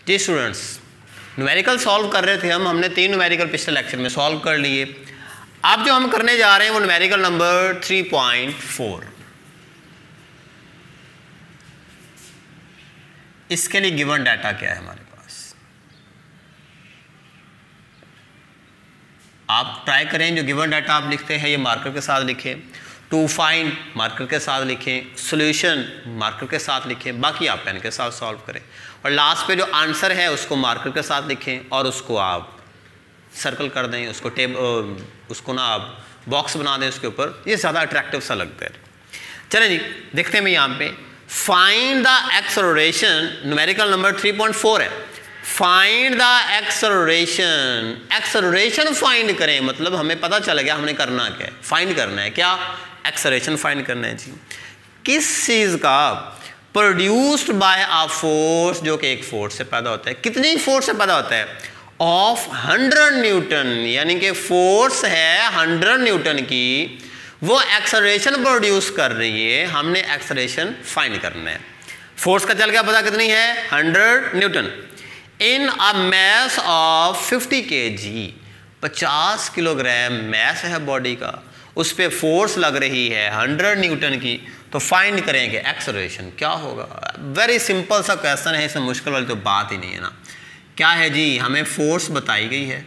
जी students, numerical solve कर रहे थे हमने 3 न्यूमेरिकल पिछले लेक्चर में सॉल्व कर लिए। अब जो हम करने जा रहे हैं वो न्यूमेरिकल नंबर 3.4। इसके लिए गिवन डाटा क्या है हमारे पास, आप ट्राई करें जो गिवन डाटा आप लिखते हैं ये मार्कर के साथ लिखें, टू फाइंड मार्कर के साथ लिखें, सॉल्यूशन मार्कर के साथ लिखें, बाकी आप पेन के साथ सॉल्व करें और लास्ट पे जो आंसर है उसको मार्कर के साथ लिखें और उसको आप सर्कल कर दें, उसको ना आप बॉक्स बना दें उसके ऊपर, ये ज़्यादा अट्रैक्टिव सा लगता है। चलें जी देखते हैं मैं यहाँ पे find the acceleration, numerical number 3.4 है। Find the acceleration, acceleration find करें, मतलब हमें पता चल गया हमने करना क्या है, फाइंड करना है क्या, एक्सेलरेशन फाइंड करना है जी। किस चीज़ का, प्रोड्यूस्ड बाय अ फोर्स, जो कि एक फोर्स से पैदा होता है। कितनी फोर्स से पैदा होता है, ऑफ 100 न्यूटन, यानी कि फोर्स है 100 न्यूटन की, वो एक्सेलरेशन प्रोड्यूस कर रही है, हमने एक्सेलरेशन फाइंड करना है। फोर्स का चल गया पता कितनी है, 100 newton in a mass of 50 kg, 50 kilogram mass है बॉडी का, उस पर फोर्स लग रही है 100 न्यूटन की, तो फाइंड करेंगे एक्सेलरेशन क्या होगा। वेरी सिंपल सा क्वेश्चन है, इसमें मुश्किल वाली तो बात ही नहीं है ना। क्या है जी, हमें फोर्स बताई गई है,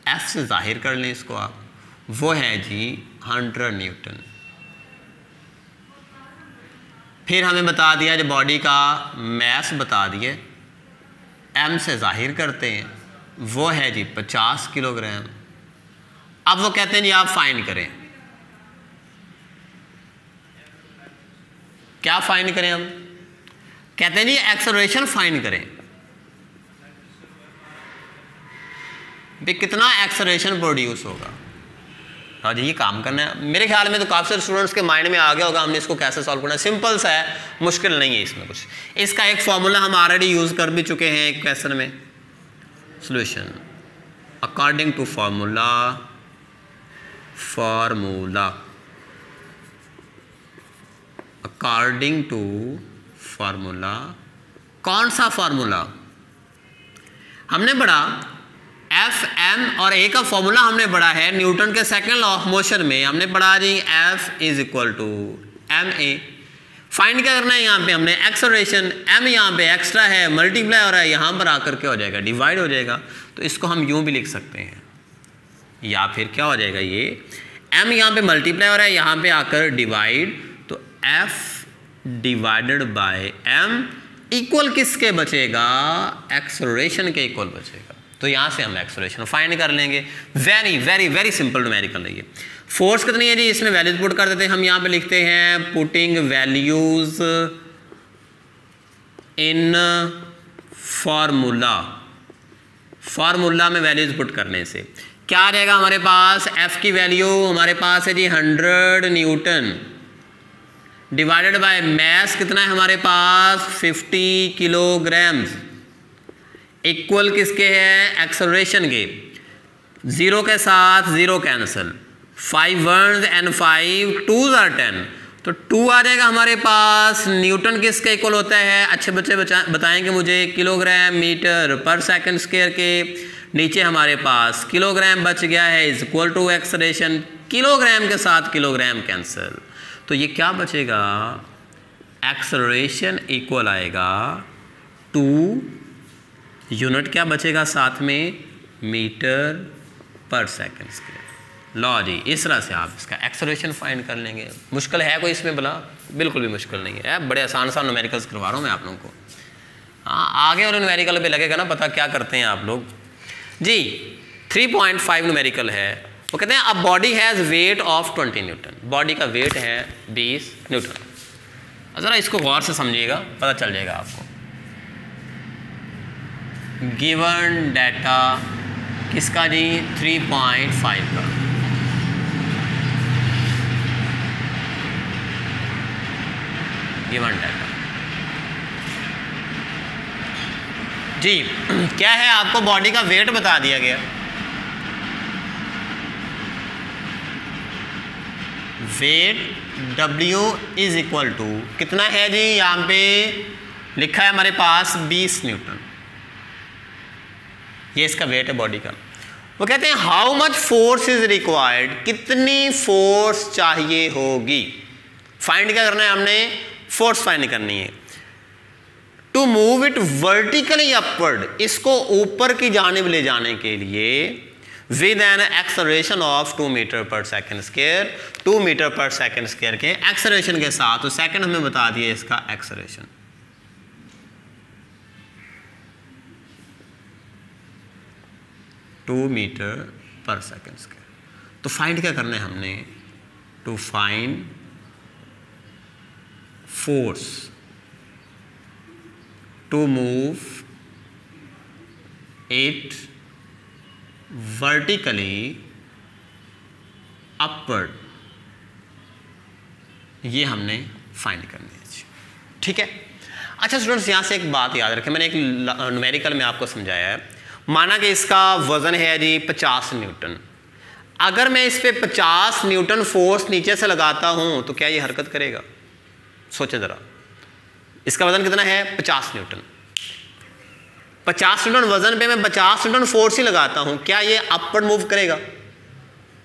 एफ से जाहिर कर लें इसको आप, वो है जी 100 न्यूटन। फिर हमें बता दिया जो बॉडी का मैस बता दिए, एम से जाहिर करते हैं, वो है जी 50 किलोग्राम। अब वो कहते हैं जी आप फाइंड करें, क्या फाइंड करें, हम कहते हैं जी एक्सेलरेशन फाइंड करें। भी कितना एक्सेलरेशन प्रोड्यूस होगा, हाँ जी ये काम करना है। मेरे ख्याल में तो काफ़ी सारे स्टूडेंट्स के माइंड में आ गया होगा हमने इसको कैसे सॉल्व करना है। सिंपल सा है, मुश्किल नहीं है इसमें कुछ। इसका एक फॉर्मूला हम ऑलरेडी यूज़ कर भी चुके हैं एक क्वेश्चन में। Solution according to formula according to formula, कौन सा फार्मूला हमने पढ़ा, एफ एम और ए का फॉर्मूला हमने पढ़ा है न्यूटन के सेकंड लॉ ऑफ मोशन में, हमने पढ़ा जी F is equal to M A. Find क्या करना है यहाँ पे, हमने एक्सेलरेशन, एम यहाँ पे एक्स्ट्रा है, मल्टीप्लाई हो रहा है, यहाँ पर आकर क्या हो जाएगा, डिवाइड हो जाएगा। तो इसको हम यूँ भी लिख सकते हैं, या फिर क्या हो जाएगा, ये एम यहाँ पे मल्टीप्लाई हो रहा है, यहाँ पे आकर डिवाइड, तो F divided by M equal किसके बचेगा, एक्सेलरेशन के इक्वल बचेगा। तो यहाँ से हम एक्सेलरेशन फाइंड कर लेंगे। Very very very simple numerical है ये। फोर्स कितनी है जी, इसमें वैल्यूज पुट कर देते हैं हम, यहाँ पे लिखते हैं पुटिंग वैल्यूज इन फार्मूला में वैल्यूज पुट करने से क्या आ जाएगा हमारे पास, एफ की वैल्यू हमारे पास है जी 100 न्यूटन डिवाइडेड बाय मैस कितना है हमारे पास 50 किलोग्राम्स, इक्वल किसके है, एक्सेलरेशन के। 0 के साथ 0 cancel, 5 1s and 5 2s are 10, तो 2 आ जाएगा हमारे पास। न्यूटन किसके इक्वल होता है, अच्छे बच्चे बताएंगे मुझे, किलोग्राम मीटर पर सेकंड स्क्वायर के। नीचे हमारे पास किलोग्राम बच गया है, is equal to acceleration, kilogram के साथ किलोग्राम कैंसिल, तो ये क्या बचेगा, एक्सेलरेशन इक्वल आएगा 2 यूनिट, क्या बचेगा साथ में, मीटर पर सेकंड स्क्वायर। लो जी, इस तरह से आप इसका एक्सेलरेशन फाइंड कर लेंगे। मुश्किल है कोई इसमें भला, बिल्कुल भी मुश्किल नहीं है, बड़े आसान सा न्यूमेरिकल्स करवा रहा हूँ मैं आप लोगों को। हाँ आगे और न्यूमेरिकल पे लगेगा ना पता क्या करते हैं आप लोग जी। 3.5 न्यूमेरिकल है, वो कहते हैं a body has weight of 20 Newton, body का वेट है 20 न्यूटन। ज़रा इसको गौर से समझिएगा, पता चल जाएगा आपको। गिवन डाटा किसका जी, 3.5 का। गिवन डाटा जी क्या है, आपको बॉडी का वेट बता दिया गया, weight W is equal to कितना है जी, यहाँ पे लिखा है हमारे पास 20 न्यूटन, ये इसका वेट है बॉडी का। वो कहते हैं how much force is required, कितनी फोर्स चाहिए होगी। फाइंड क्या करना है हमने, फोर्स फाइंड करनी है। To move it vertically upward, इसको ऊपर की जानिब ले जाने के लिए with an acceleration of 2 metre per second square, 2 metre per second square के एक्सेलरेशन के साथ। तो सेकेंड हमें बता दिया इसका acceleration, two metre per second square. तो फाइंड क्या करना है हमने, to find force to move it vertically upward, ये हमने फाइंड करनी है। ठीक है। अच्छा स्टूडेंट्स, यहां से एक बात याद रखें, मैंने एक न्यूमेरिकल में आपको समझाया है। माना कि इसका वजन है जी 50 न्यूटन। अगर मैं इस पे 50 न्यूटन फोर्स नीचे से लगाता हूं तो क्या ये हरकत करेगा? सोचे जरा, इसका वजन कितना है 50 न्यूटन। 50 न्यूटन वजन पे मैं 50 न्यूटन फोर्स ही लगाता हूं, क्या ये अपवर्ड मूव करेगा?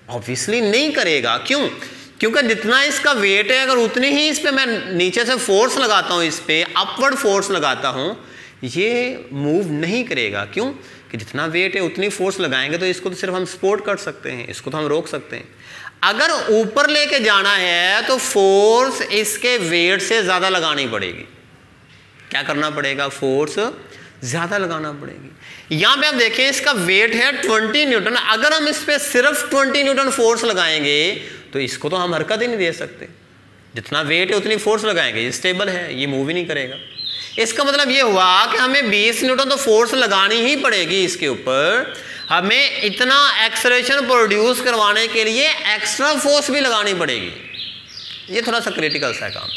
ऑब्वियसली नहीं करेगा। क्यों? क्योंकि जितना इसका वेट है, अगर उतनी ही इस पे मैं नीचे से फोर्स लगाता हूं, इस पे अपवर्ड फोर्स लगाता हूं, ये मूव नहीं करेगा। क्यों? कि जितना वेट है उतनी फोर्स लगाएंगे तो इसको तो सिर्फ हम सपोर्ट कर सकते हैं, इसको तो हम रोक सकते हैं। अगर ऊपर लेके जाना है तो फोर्स इसके वेट से ज्यादा लगानी पड़ेगी। क्या करना पड़ेगा? फोर्स ज्यादा लगाना पड़ेगी। यहां पे आप देखें इसका वेट है 20 न्यूटन। अगर हम इस पे सिर्फ 20 न्यूटन फोर्स लगाएंगे तो इसको तो हम हरकत ही नहीं दे सकते। जितना वेट है उतनी फोर्स लगाएंगे, ये स्टेबल है, ये मूव ही नहीं करेगा। इसका मतलब ये हुआ कि हमें 20 न्यूटन तो फोर्स लगानी ही पड़ेगी इसके ऊपर। हमें इतना एक्सेलरेशन प्रोड्यूस करवाने के लिए एक्स्ट्रा फोर्स भी लगानी पड़ेगी। ये थोड़ा सा क्रिटिकल सा काम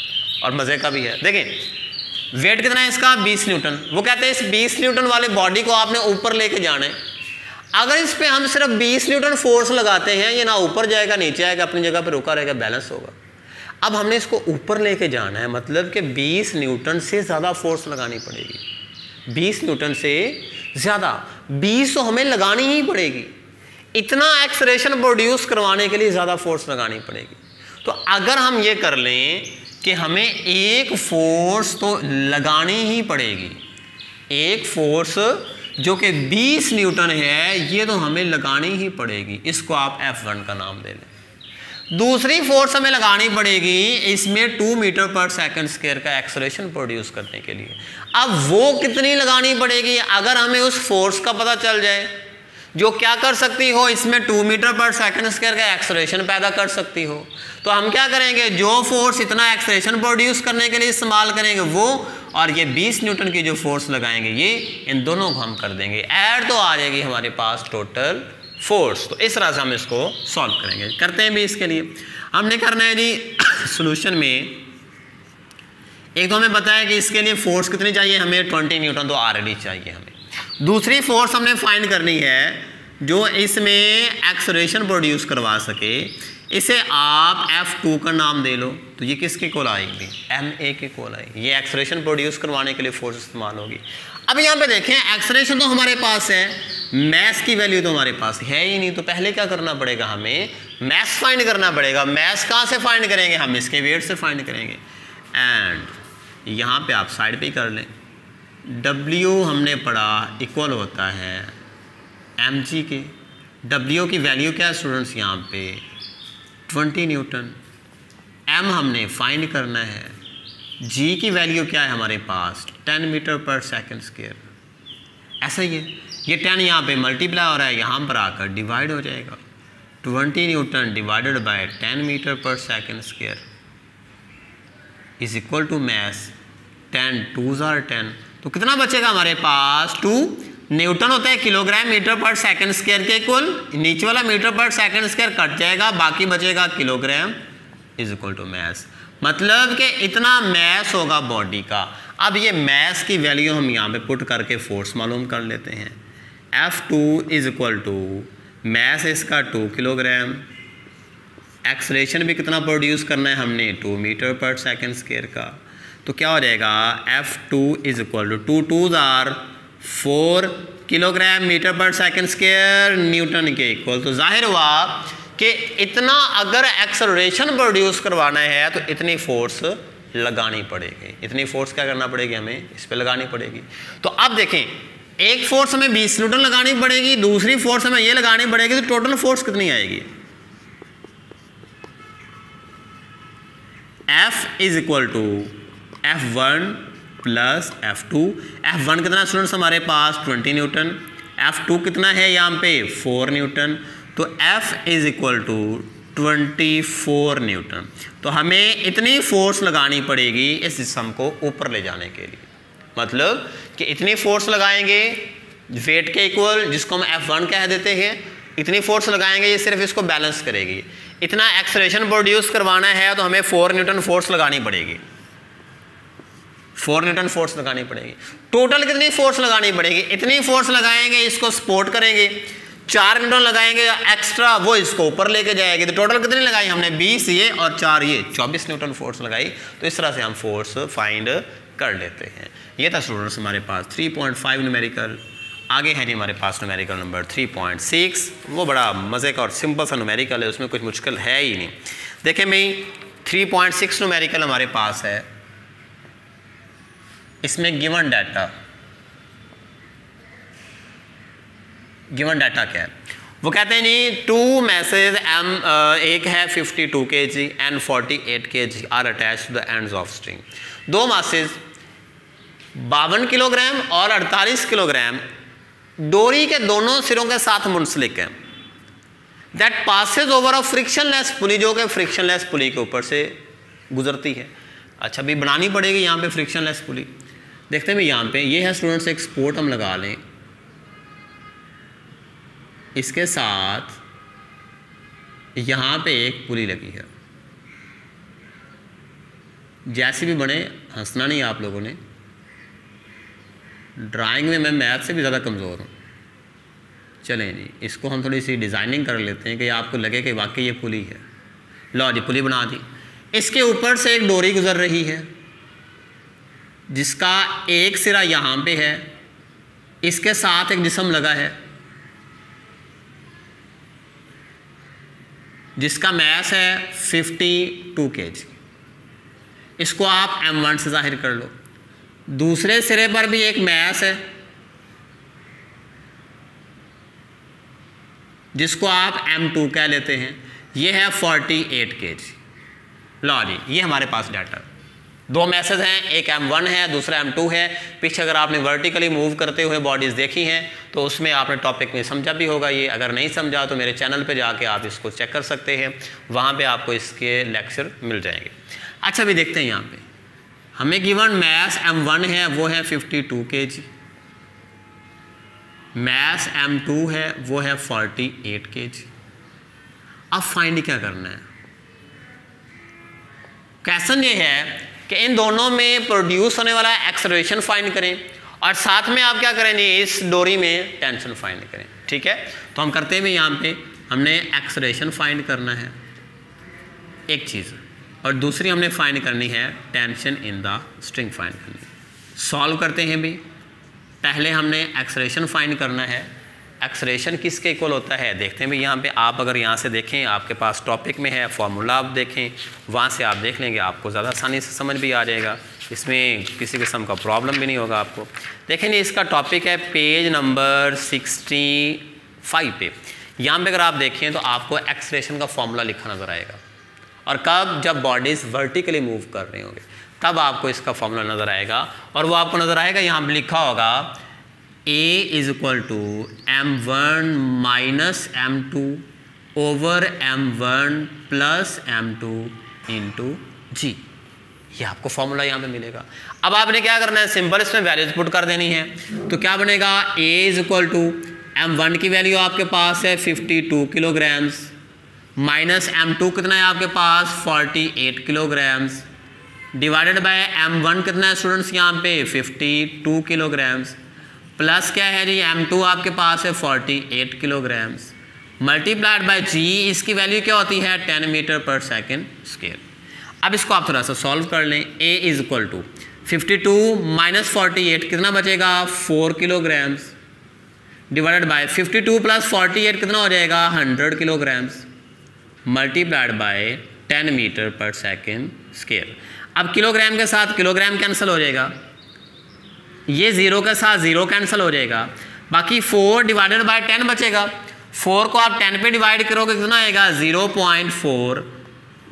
और मजे का भी है। देखें वेट कितना है इसका 20 न्यूटन। वो कहते हैं इस 20 न्यूटन वाले बॉडी को आपने ऊपर लेके जाना है। अगर इस पे हम सिर्फ 20 न्यूटन फोर्स लगाते हैं, ये ना ऊपर जाएगा नीचे आएगा, अपनी जगह पर रुका रहेगा, बैलेंस होगा। अब हमने इसको ऊपर लेके जाना है, मतलब कि 20 न्यूटन से ज़्यादा फोर्स लगानी पड़ेगी। 20 न्यूटन से ज़्यादा 20 तो हमें लगानी ही पड़ेगी। इतना एक्सेलरेशन प्रोड्यूस करवाने के लिए ज़्यादा फोर्स लगानी पड़ेगी। तो अगर हम ये कर लें कि हमें एक फोर्स तो लगानी ही पड़ेगी, एक फोर्स जो कि 20 न्यूटन है, ये तो हमें लगानी ही पड़ेगी। इसको आप F1 का नाम दे लें। दूसरी फोर्स हमें लगानी पड़ेगी इसमें 2 मीटर पर सेकंड स्क्वायर का एक्सेलरेशन प्रोड्यूस करने के लिए। अब वो कितनी लगानी पड़ेगी? अगर हमें उस फोर्स का पता चल जाए जो क्या कर सकती हो, इसमें 2 मीटर पर सेकंड स्क्वायर का एक्सेलरेशन पैदा कर सकती हो, तो हम क्या करेंगे, जो फोर्स इतना एक्सेलरेशन प्रोड्यूस करने के लिए इस्तेमाल करेंगे वो, और ये 20 न्यूटन की जो फोर्स लगाएंगे ये, इन दोनों को हम कर देंगे ऐड, तो आ जाएगी हमारे पास टोटल फोर्स। तो इस तरह से हम इसको सॉल्व करेंगे। करते हैं भी इसके लिए हमने करना है जी सॉल्यूशन में एक तो हमें पता है कि इसके लिए फोर्स कितनी चाहिए, हमें 20 न्यूटन तो ऑलरेडी चाहिए हमें। दूसरी फोर्स हमने फाइंड करनी है जो इसमें एक्सेलरेशन प्रोड्यूस करवा सके। इसे आप F2 का नाम दे लो, तो ये किसके कोल आएगी? MA के कोल आएगी। ये एक्सेलरेशन प्रोड्यूस करवाने के लिए फोर्स इस्तेमाल होगी। अब यहाँ पे देखें एक्सेलरेशन तो हमारे पास है, मैस की वैल्यू तो हमारे पास है ही नहीं। तो पहले क्या करना पड़ेगा, हमें मैस फाइंड करना पड़ेगा। मैस कहाँ से फाइंड करेंगे? हम इसके वेट से फाइंड करेंगे। एंड यहाँ पे आप साइड पे कर लें, W हमने पढ़ा इक्वल होता है mg के। W की वैल्यू क्या है स्टूडेंट्स? यहाँ पे 20 न्यूटन। m हमने फाइंड करना है, g की वैल्यू क्या है हमारे पास? 10 मीटर पर सेकंड स्क्वायर। ऐसा ही है, ये 10 यहाँ पे मल्टीप्लाई हो रहा है, यहाँ पर आकर डिवाइड हो जाएगा। 20 न्यूटन डिवाइडेड बाय 10 मीटर पर second square is equal to mass 10 2s are 10। तो कितना बचेगा हमारे पास? 2 न्यूटन होता है किलोग्राम मीटर पर सेकंड स्क्वायर के इक्वल। नीचे वाला मीटर पर सेकंड स्क्वायर कट जाएगा, बाकी बचेगा kilogram is equal to mass. मतलब कि इतना मैस होगा बॉडी का। अब ये मैस की वैल्यू हम यहाँ पे पुट करके फोर्स मालूम कर लेते हैं। F2 is equal to mess इसका 2 किलोग्राम, एक्सेलरेशन भी कितना प्रोड्यूस करना है हमने? 2 मीटर पर सेकंड स्क्वायर का। तो क्या हो जाएगा F2 is equal to 2 2s are 4 kilogram metre पर सेकंड स्क्वायर न्यूटन के इक्वल। तो जाहिर हुआ कि इतना अगर एक्सेलरेशन प्रोड्यूस करवाना है तो इतनी फोर्स लगानी पड़ेगी। इतनी फोर्स क्या करना पड़ेगी, हमें इस पे लगानी पड़ेगी। तो अब देखें, एक फोर्स हमें 20 न्यूटन लगानी पड़ेगी, दूसरी फोर्स हमें ये लगानी पड़ेगी, तो टोटल फोर्स कितनी आएगी? F is equal to F1 plus F2। F1 कितना स्टूडेंट्स हमारे पास 20 न्यूटन, F2 कितना है यहाँ पे 4 न्यूटन, तो F is equal to 24 newton. तो हमें इतनी फोर्स लगानी पड़ेगी इस जिस्म को ऊपर ले जाने के लिए। मतलब कि इतनी फोर्स लगाएंगे वेट के इक्वल, जिसको हम F1 कह देते हैं, इतनी फोर्स लगाएंगे, ये सिर्फ इसको बैलेंस करेगी। इतना एक्सेलरेशन प्रोड्यूस करवाना है तो हमें 4 न्यूटन फोर्स लगानी पड़ेगी, 4 न्यूटन फोर्स लगानी पड़ेगी। टोटल कितनी फोर्स लगानी पड़ेगी? इतनी फोर्स लगाएंगे, इसको सपोर्ट करेंगे, 4 न्यूटन लगाएंगे एक्स्ट्रा, वो इसको ऊपर लेके जाएगी। तो टोटल कितनी लगाई हमने? 20 ये और 4 ये, 24 न्यूटन फोर्स लगाई। तो इस तरह से हम फोर्स फाइंड कर लेते हैं। ये था स्टूडेंट्स हमारे पास 3.5 न्यूमेरिकल। आगे है जी हमारे पास न्यूमेरिकल नंबर 3.6। वो बड़ा मज़े का और सिंपल सा न्यूमेरिकल है, उसमें कुछ मुश्किल है ही नहीं। देखें भाई 3.6 न्यूमेरिकल हमारे पास है। इसमें गिवन डाटा क्या है? वो कहते हैं जी 2 मैसेज एक है 52 kg and 48 kg are attach to the ends of string. 2 masses 52 kilogram और 48 किलोग्राम डोरी के दोनों सिरों के साथ मुंसलिक है। That passes over a frictionless pulley, जो कि फ्रिक्शनलेस पुली के ऊपर से गुजरती है। अच्छा भी बनानी पड़ेगी यहाँ पे फ्रिक्शनलेस पुली। देखते हैं यहाँ पे ये है स्टूडेंट्स एक सपोर्ट हम लगा लें, इसके साथ यहाँ पे एक पुली लगी है। जैसे भी बने, हंसना नहीं आप लोगों ने, ड्राइंग में मैं मैथ से भी ज़्यादा कमज़ोर हूँ। चलें जी, इसको हम थोड़ी सी डिज़ाइनिंग कर लेते हैं कि आपको लगे कि वाकई ये पुली है। लो जी, पुली बना दी। इसके ऊपर से एक डोरी गुजर रही है जिसका एक सिरा यहाँ पे है, इसके साथ एक जिस्म लगा है जिसका मैस है 52 kg। इसको आप M1 से जाहिर कर लो। दूसरे सिरे पर भी एक मैस है जिसको आप M2 कह लेते हैं, ये है 48 kg। लो जी, ये हमारे पास डाटा। 2 मैसेज हैं, एक M1 है, दूसरा M2 है। पीछे अगर आपने वर्टिकली मूव करते हुए बॉडीज़ देखी हैं तो उसमें आपने टॉपिक में समझा भी होगा। ये अगर नहीं समझा तो मेरे चैनल पे जाके आप इसको चेक कर सकते हैं, वहाँ पे आपको इसके लेक्चर मिल जाएंगे। अच्छा भी देखते हैं यहाँ पे हमें गिवन मैस M1 है, वो है 52 kg। मैस M2 है, वो है 48 kg। अब फाइंड क्या करना है? क्वेश्चन ये है कि इन दोनों में प्रोड्यूस होने वाला एक्सेलरेशन फाइंड करें और साथ में आप क्या करें जी, इस डोरी में टेंशन फाइंड करें। ठीक है, तो हम करते हैं यहाँ पे हमने एक्सेलरेशन फाइंड करना है एक चीज़, और दूसरी हमने फाइंड करनी है tension in the string find करनी है। सॉल्व करते हैं भी। पहले हमने एक्सेलरेशन फाइंड करना है। एक्सेलरेशन किसके इक्वल होता है देखते हैं भी। यहाँ पे आप अगर यहाँ से देखें, आपके पास टॉपिक में है, फार्मूला आप देखें, वहाँ से आप देख लेंगे, आपको ज़्यादा आसानी से समझ भी आ जाएगा। इसमें किसी किस्म का प्रॉब्लम भी नहीं होगा आपको। देखें नहीं, इसका टॉपिक है पेज नंबर 65 पे। यहाँ पे अगर आप देखें तो आपको एक्सेलरेशन का फॉर्मूला लिखा नज़र आएगा, और कब, जब बॉडीज़ वर्टिकली मूव कर रहे होंगे तब आपको इसका फॉर्मूला नज़र आएगा। और वो आपको नज़र आएगा, यहाँ पर लिखा होगा A is equal to M1 minus M2 over M1 plus M2 into G। ये आपको फॉर्मूला यहाँ पे मिलेगा। अब आपने क्या करना है, सिंपल इसमें वैल्यूज पुट कर देनी है। तो क्या बनेगा, A is equal to M1 की वैल्यू आपके पास है 52 किलोग्राम्स, माइनस M2 कितना है आपके पास 48 किलोग्राम्स, डिवाइडेड बाय M1 कितना है स्टूडेंट्स यहाँ पे 52 किलोग्राम्स, प्लस क्या है जी M2 आपके पास है 48 किलोग्राम्स, मल्टीप्लाइड बाय G, इसकी वैल्यू क्या होती है 10 मीटर पर सेकेंड स्क्वायर। अब इसको आप थोड़ा सा सॉल्व कर लें। a is equal to 52 minus 48 कितना बचेगा 4 किलोग्राम्स डिवाइडेड बाय 52 प्लस 48 कितना हो जाएगा 100 kilograms multiplied by 10 metre per second square. अब किलोग्राम के साथ किलोग्राम कैंसिल हो जाएगा, ये 0 के साथ 0 कैंसिल हो जाएगा, बाकी 4 डिवाइडेड बाय 10 बचेगा। 4 को आप 10 पे डिवाइड करोगे कितना आएगा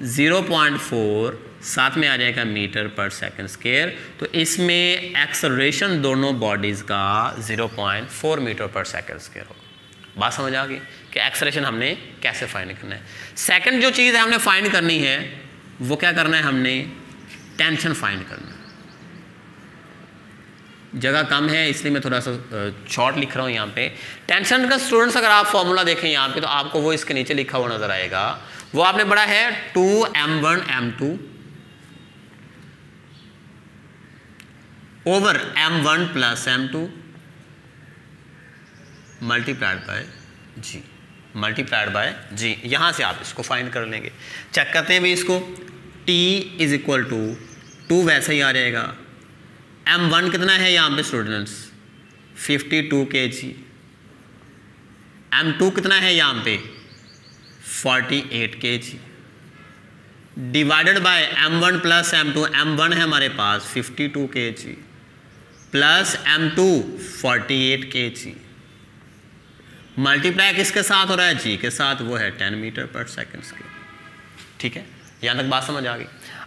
0.4 साथ में आ जाएगा मीटर पर सेकंड स्क्वायर। तो इसमें एक्सेलरेशन दोनों बॉडीज़ का 0.4 मीटर पर सेकंड स्क्वायर होगा। बात समझ आ गई कि एक्सेलरेशन हमने कैसे फाइंड करना है। सेकंड जो चीज़ है हमने फाइंड करनी है वो क्या करना है, हमने टेंशन फाइंड करना है। जगह कम है इसलिए मैं थोड़ा सा शॉर्ट लिख रहा हूँ यहाँ पे। टेंशन का स्टूडेंट्स अगर आप फॉर्मूला देखें यहाँ पे तो आपको वो इसके नीचे लिखा हुआ नजर आएगा। वो आपने पढ़ा है 2m1 m2 over m1 plus m2 multiplied by g। यहाँ से आप इसको फाइंड कर लेंगे। चेक करते हैं भी इसको। t इज इक्वल टू 2 वैसे ही आ जाएगा। m1 कितना है यहाँ पे स्टूडेंट्स 52 kg। m2 कितना है यहाँ पे 48 kg divided by m1 plus m2। m1 है हमारे पास 52 kg plus m2 48 kg multiply किसके साथ हो रहा है g के साथ, वो है 10 मीटर पर सेकेंड स्क्वायर। ठीक है, यहाँ तक बात समझ आ गई।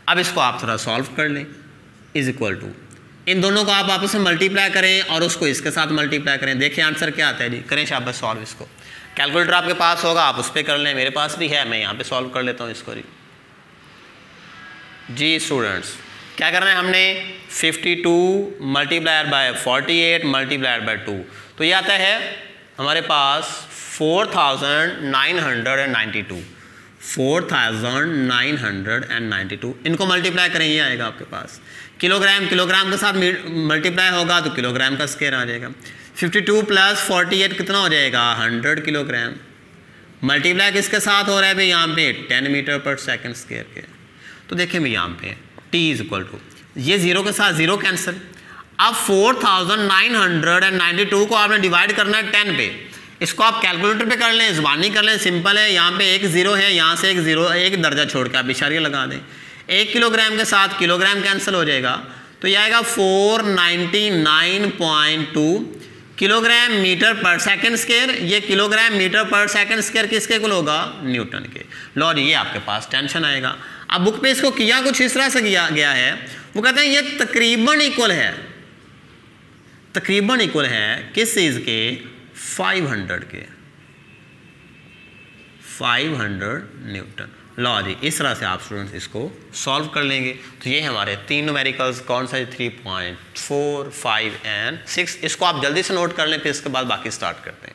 अब इसको आप थोड़ा सॉल्व कर लें। इज इक्वल टू इन दोनों को आप आपस में मल्टीप्लाई करें और उसको इसके साथ मल्टीप्लाई करें। देखिए आंसर क्या आता है जी। करें शाबाश सॉल्व इसको। कैलकुलेटर आपके पास होगा आप उस पर कर लें, मेरे पास भी है, मैं यहाँ पे सॉल्व कर लेता हूँ इसको जी। स्टूडेंट्स क्या करना है हमने 52 मल्टीप्लाइड बाय 48 मल्टीप्लाइड बाय 2, तो ये आता है हमारे पास 4992। इनको मल्टीप्लाई करें ये आएगा आपके पास। किलोग्राम के साथ मल्टीप्लाई होगा तो किलोग्राम का स्क्वायर आ जाएगा। 52 प्लस 48 कितना हो जाएगा 100 किलोग्राम। मल्टीप्लाई किसके साथ हो रहा है भाई यहाँ पे 10 मीटर पर सेकेंड स्क्वायर के। तो देखें भाई यहाँ पे t इज इक्वल टू ये 0 के साथ 0 कैंसिल। अब 4992 को आपने डिवाइड करना है 10 पे। इसको आप कैलकुलेटर पे कर लें, ज़बानी कर लें, सिंपल है। यहाँ पे एक 0 है, यहाँ से एक 0 एक दर्जा छोड़ के आप इशारे लगा दें। 1 किलोग्राम के साथ किलोग्राम कैंसिल हो जाएगा तो यह आएगा 499.2 किलोग्राम मीटर पर सेकंड स्क्वायर। ये किलोग्राम मीटर पर सेकंड स्क्वायर किसके इक्वल होगा न्यूटन के। लो जी ये आपके पास टेंशन आएगा। अब बुक पे इसको किया कुछ इस तरह से किया गया है, वो कहते हैं ये तकरीबन इक्वल है किस चीज़ के 500 के 500 न्यूटन। लो जी इस तरह से आप स्टूडेंट्स इसको सॉल्व कर लेंगे। तो ये हमारे 3 न्यूमेरिकल्स कौन सा 3.4, 5 एंड 6। इसको आप जल्दी से नोट कर लें फिर इसके बाद बाकी स्टार्ट करते हैं।